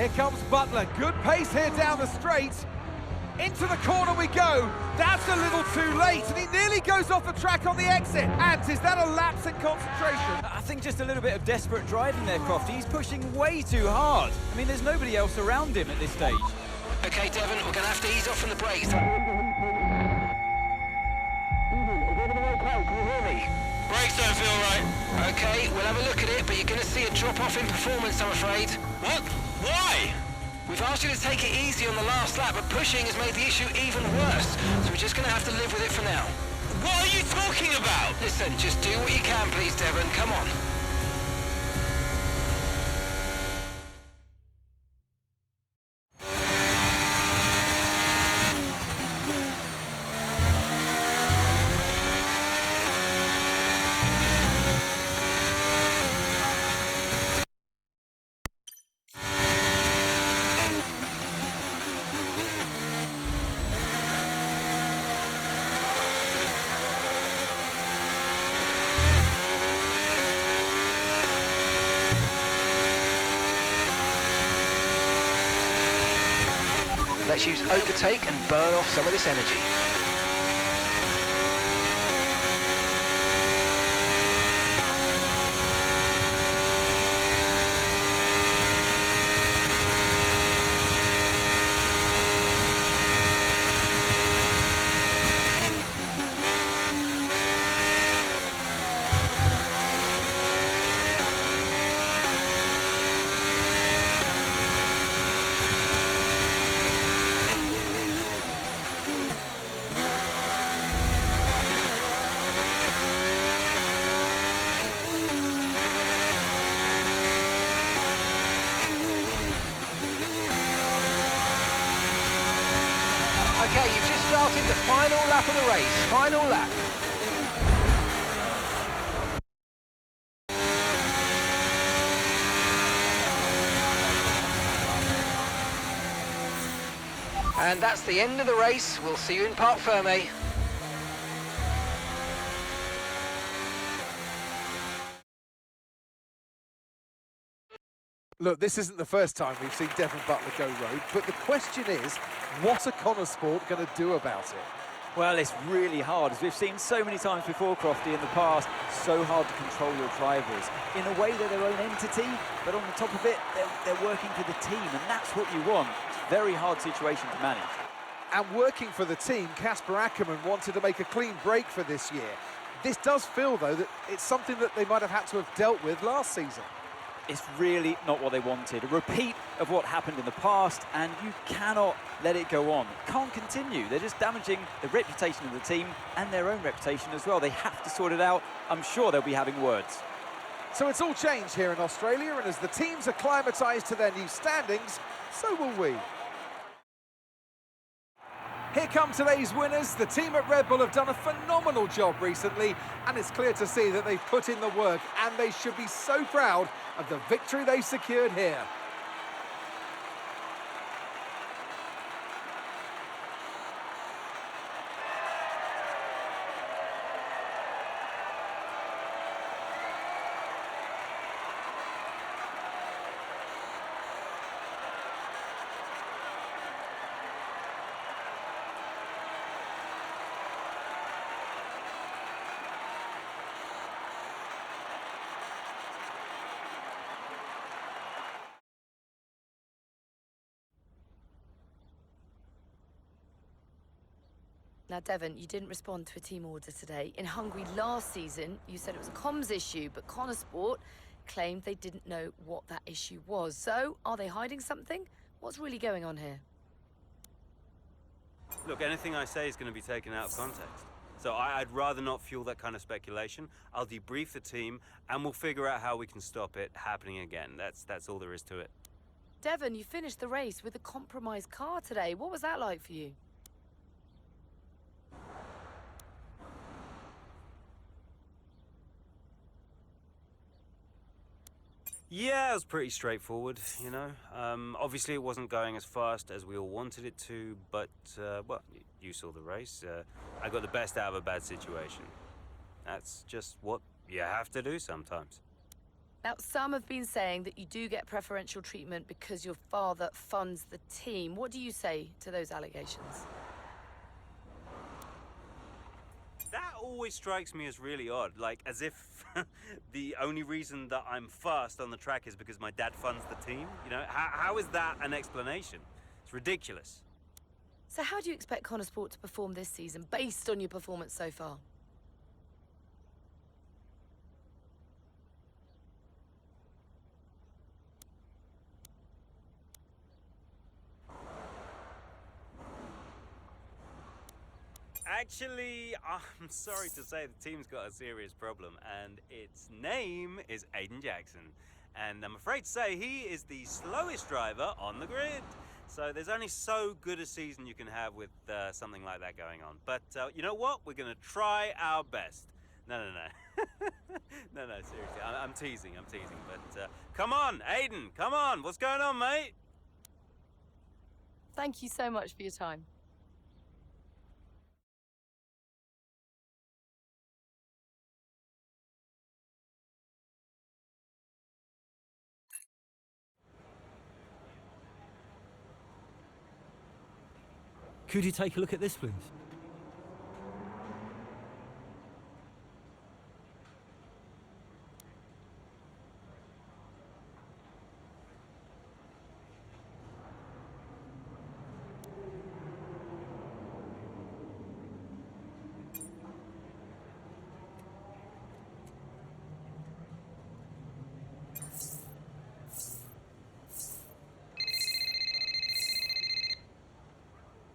Here comes Butler, good pace here down the straight. Into the corner we go. That's a little too late, and he nearly goes off the track on the exit. And is that a lapse in concentration? I think just a little bit of desperate driving there, Crofty. He's pushing way too hard. I mean, there's nobody else around him at this stage. Okay, Devon, we're going to have to ease off on the brakes. Brakes don't feel right. Okay, we'll have a look at it, but you're going to see a drop-off in performance, I'm afraid. What? Why? We've asked you to take it easy on the last lap, but pushing has made the issue even worse. So we're just going to have to live with it for now. What are you talking about? Listen, just do what you can, please, Devon. Come on. Let's use overtake and burn off some of this energy. Okay, you've just started the final lap of the race. Final lap. And that's the end of the race. We'll see you in Parc Fermé. Look, this isn't the first time we've seen Devon Butler go rogue, but the question is, what are Connor Sport going to do about it? Well, it's really hard, as we've seen so many times before, Crofty, in the past. So hard to control your drivers. In a way, they're their own entity, but on the top of it, they're working for the team, and that's what you want. It's a very hard situation to manage. And working for the team, Casper Ackermann wanted to make a clean break for this year. This does feel, though, that it's something that they might have had to have dealt with last season. It's really not what they wanted. A repeat of what happened in the past, and you cannot let it go on. It can't continue. They're just damaging the reputation of the team and their own reputation as well. They have to sort it out. I'm sure they'll be having words. So it's all changed here in Australia, and as the teams acclimatised to their new standings, so will we. Here come today's winners. The team at Red Bull have done a phenomenal job recently, and it's clear to see that they've put in the work, and they should be so proud of the victory they secured here. Now, Devon, you didn't respond to a team order today. In Hungary last season, you said it was a comms issue, but Connor Sport claimed they didn't know what that issue was. So, are they hiding something? What's really going on here? Look, anything I say is going to be taken out of context. So I'd rather not fuel that kind of speculation. I'll debrief the team, and we'll figure out how we can stop it happening again. That's all there is to it. Devon, you finished the race with a compromised car today. What was that like for you? Yeah, it was pretty straightforward, you know. Obviously, it wasn't going as fast as we all wanted it to, but, well, you saw the race. I got the best out of a bad situation. That's just what you have to do sometimes. Now, some have been saying that you do get preferential treatment because your father funds the team. What do you say to those allegations? That always strikes me as really odd, like as if the only reason that I'm fast on the track is because my dad funds the team. You know, how is that an explanation? It's ridiculous. So how do you expect Connor Sport to perform this season based on your performance so far? Actually, I'm sorry to say the team's got a serious problem, and its name is Aiden Jackson. And I'm afraid to say he is the slowest driver on the grid. So there's only so good a season you can have with something like that going on. But you know what? We're going to try our best. No. No, seriously. I'm teasing. But come on, Aiden, come on. What's going on, mate? Thank you so much for your time. Could you take a look at this, please?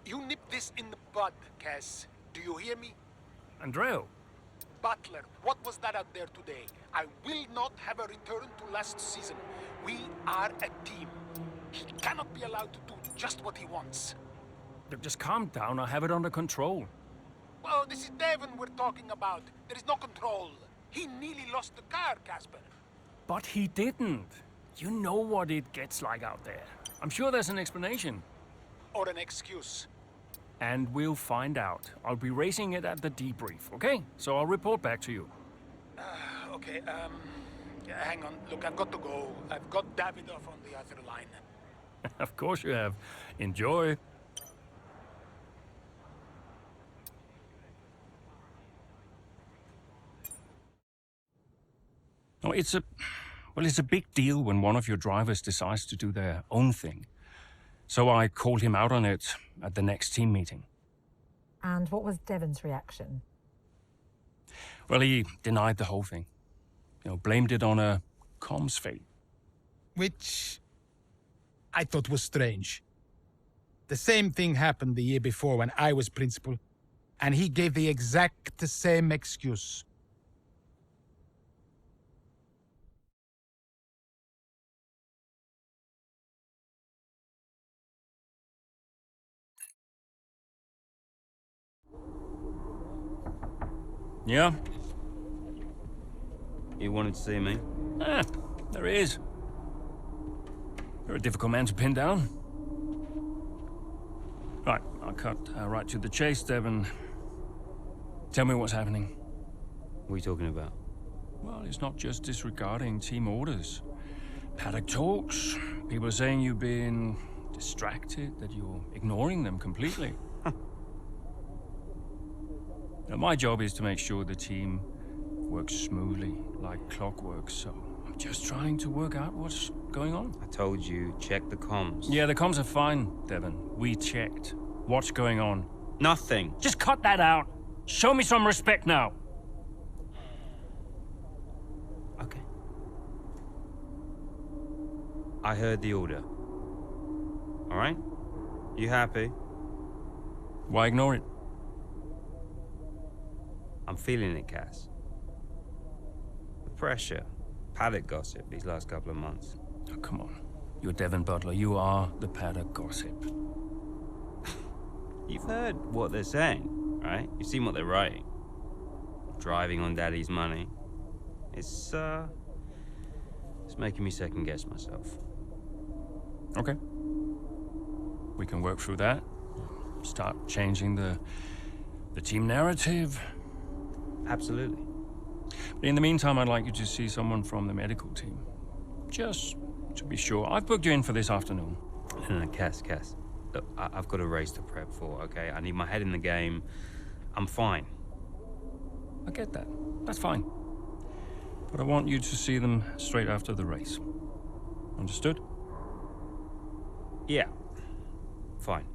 You nip this in the bud, Cass. Do you hear me? Andreo, Butler, what was that out there today? I will not have a return to last season. We are a team. He cannot be allowed to do just what he wants. just calm down. I have it under control. Well, this is Devon we're talking about. There is no control. He nearly lost the car, Casper. But he didn't. You know what it gets like out there. I'm sure there's an explanation. Or an excuse. And we'll find out. I'll be racing it at the debrief, okay? So I'll report back to you. Okay, hang on. Look, I've got to go. I've got Davidoff on the other line. Of course you have. Enjoy. Oh, it's a big deal when one of your drivers decides to do their own thing. So I called him out on it at the next team meeting. And what was Devon's reaction? Well, he denied the whole thing. Blamed it on a comms fail. Which I thought was strange. The same thing happened the year before when I was principal, and he gave the exact same excuse. Yeah? You wanted to see me? There he is. You're a difficult man to pin down. Right, I'll cut right to the chase, Devon. Tell me what's happening. What are you talking about? Well, it's not just disregarding team orders. Paddock talks. People are saying you've been distracted, that you're ignoring them completely. Now, my job is to make sure the team works smoothly, like clockwork, so I'm just trying to work out what's going on. I told you, check the comms. Yeah, the comms are fine, Devon. We checked. What's going on? Nothing. Just cut that out. Show me some respect now. Okay. I heard the order. All right? You happy? Why ignore it? I'm feeling it, Cass. The pressure, paddock gossip these last couple of months. Oh, come on. You're Devon Butler. You are the paddock gossip. You've heard what they're saying, right? You've seen what they're writing. Driving on Daddy's money. It's making me second guess myself. Okay. We can work through that. Start changing the team narrative. Absolutely. In the meantime, I'd like you to see someone from the medical team. Just to be sure. I've booked you in for this afternoon. No, Cass. Look, I've got a race to prep for, okay? I need my head in the game. I'm fine. I get that. That's fine. But I want you to see them straight after the race. Understood? Yeah. Fine.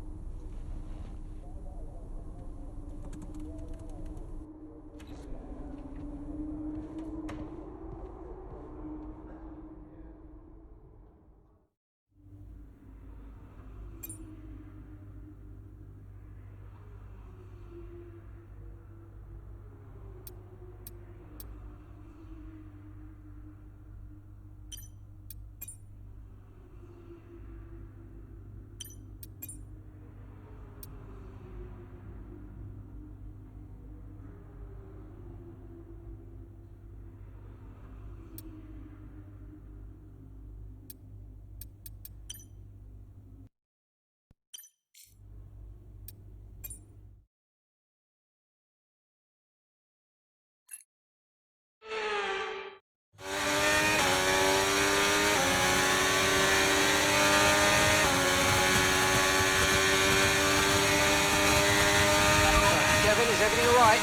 Devon, is everything all right?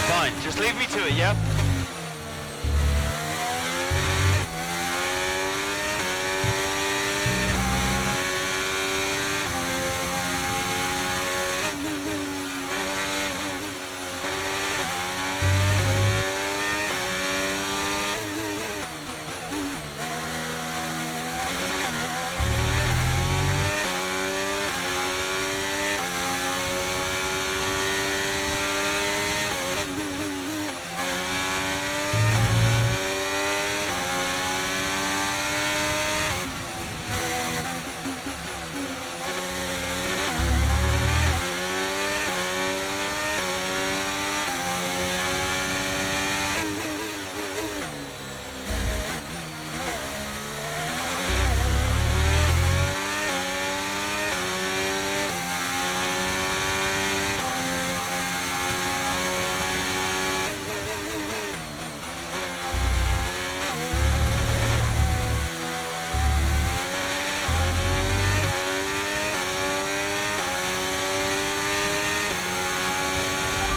Fine. Just leave me to it, yeah?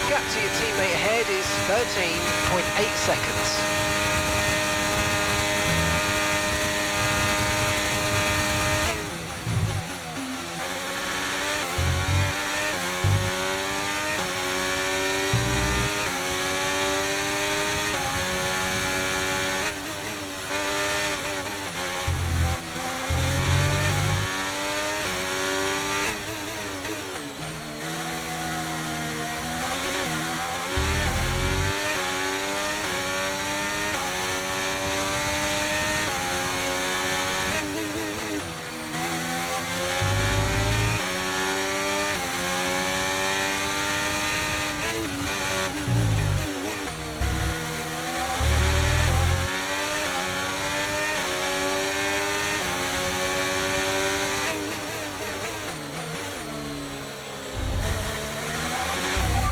Gap to your teammate ahead is 13.8 seconds.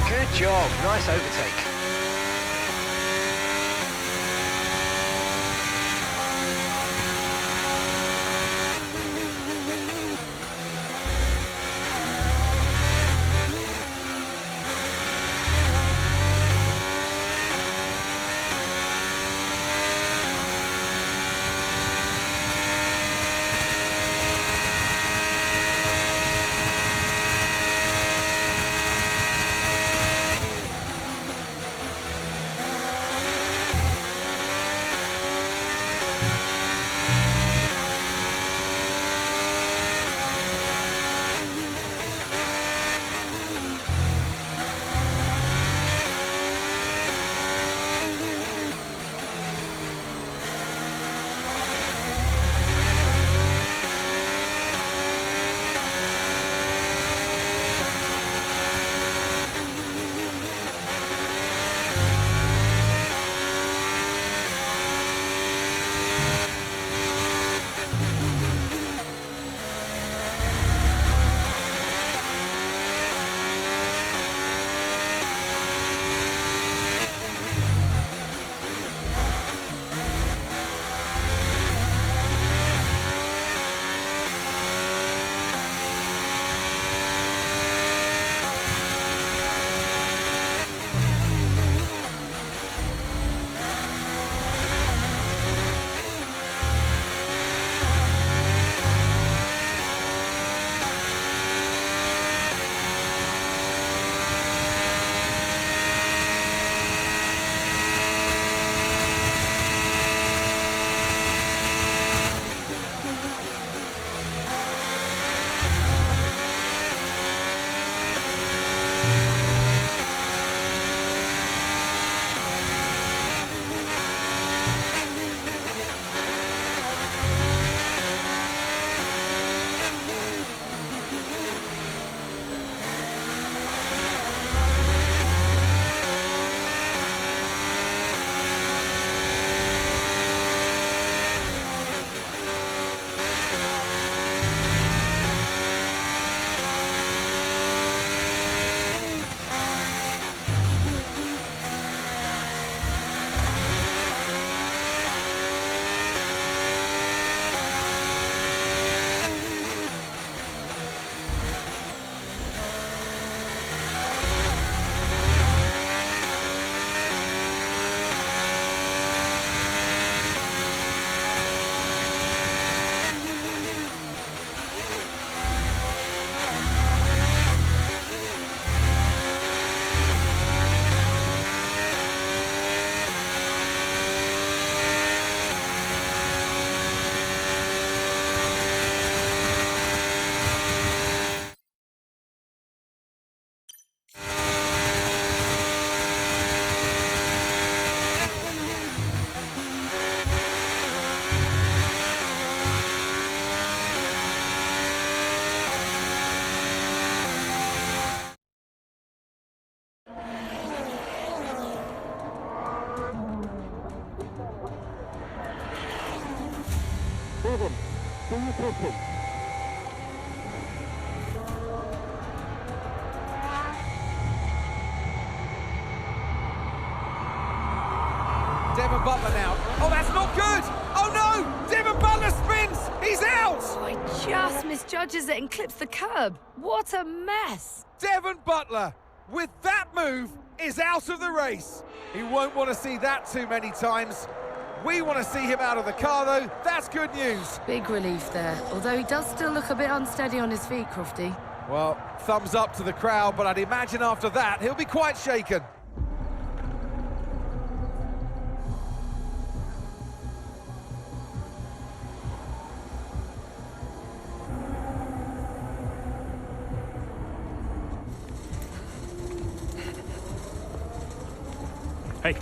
Good job, nice overtake. Devon, do you copy? Devon Butler now. Oh, that's not good! Oh no! Devon Butler spins! He's out! Oh, he just misjudges it and clips the curb. What a mess! Devon Butler, with that move, is out of the race. He won't want to see that too many times. We want to see him out of the car, though. That's good news. Big relief there, although he does still look a bit unsteady on his feet, Crofty. Well, thumbs up to the crowd, but I'd imagine after that, he'll be quite shaken. Hey.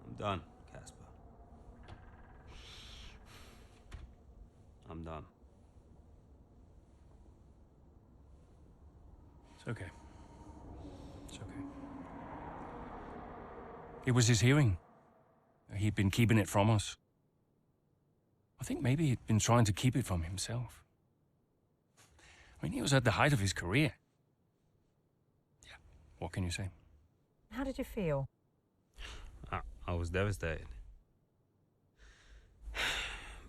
I'm done, Casper. I'm done. It's okay. It's okay. It was his hearing. He'd been keeping it from us. I think maybe he'd been trying to keep it from himself. I mean, he was at the height of his career. Yeah, what can you say? How did you feel? I was devastated.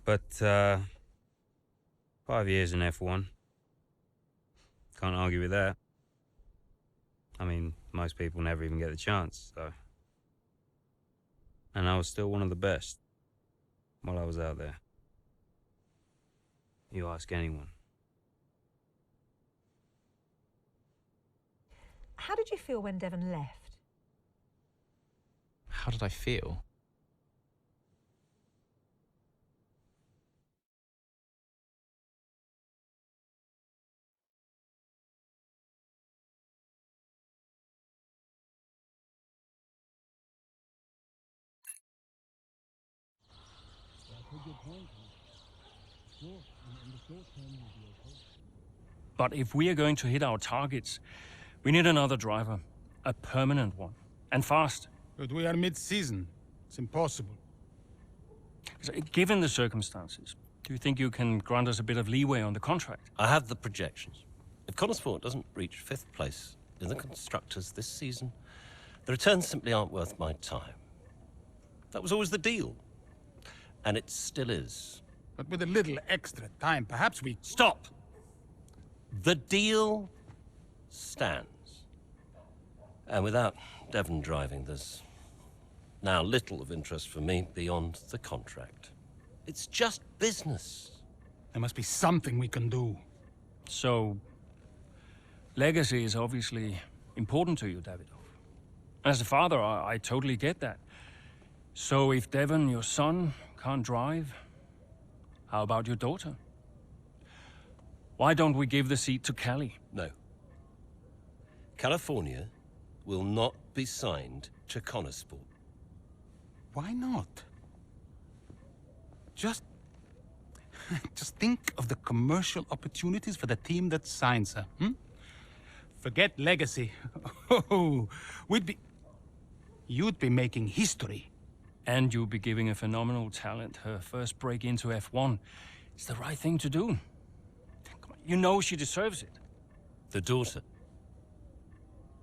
But 5 years in F1. Can't argue with that. I mean, most people never even get the chance, so. And I was still one of the best while I was out there. You ask anyone. How did you feel when Devon left? How did I feel? But if we are going to hit our targets, we need another driver. A permanent one. And fast. But we are mid-season. It's impossible. So, given the circumstances, do you think you can grant us a bit of leeway on the contract? I have the projections. If Connorsport doesn't reach 5th place in the Constructors this season, the returns simply aren't worth my time. That was always the deal. And it still is. But with a little extra time, perhaps we... Stop! The deal stands. And without Devon driving, there's now little of interest for me beyond the contract. It's just business. There must be something we can do. So, legacy is obviously important to you, Davidov. As a father, I totally get that. So if Devon, your son, can't drive, how about your daughter? Why don't we give the seat to Callie? No. California will not be signed to Connorsport. Why not? Just think of the commercial opportunities for the team that signs her, Forget legacy. Oh, you'd be making history. And you'll be giving a phenomenal talent her first break into F1. It's the right thing to do. Come on, you know she deserves it. The daughter,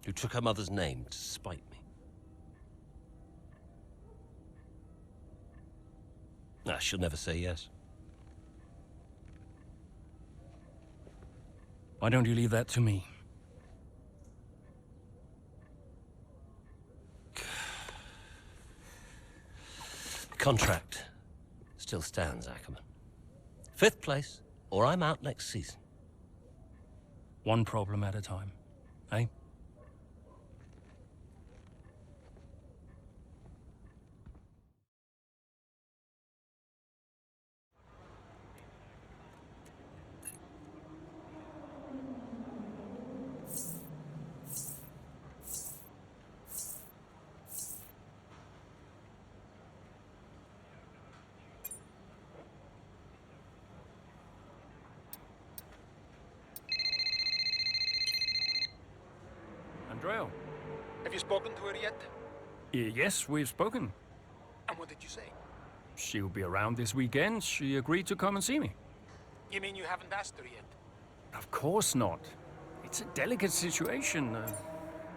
who took her mother's name to spite me. Nah, she'll never say yes. Why don't you leave that to me? The contract still stands, Ackerman. 5th place, or I'm out next season. One problem at a time, eh? trail. Have you spoken to her yet? Yes, we've spoken. And what did you say? She'll be around this weekend. She agreed to come and see me. You mean you haven't asked her yet? Of course not. It's a delicate situation.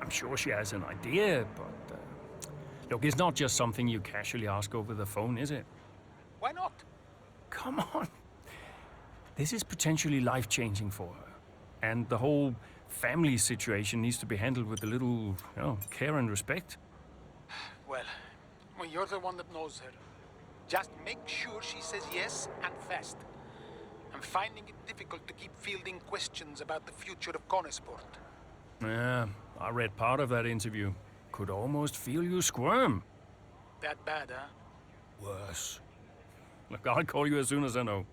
I'm sure she has an idea, but... look, it's not just something you casually ask over the phone, is it? Why not? Come on. This is potentially life-changing for her. And the whole family situation needs to be handled with a little, care and respect. Well, you're the one that knows her. Just make sure she says yes and fast. I'm finding it difficult to keep fielding questions about the future of Conesport. Yeah, I read part of that interview. Could almost feel you squirm. That bad, huh? Worse. Look, I'll call you as soon as I know.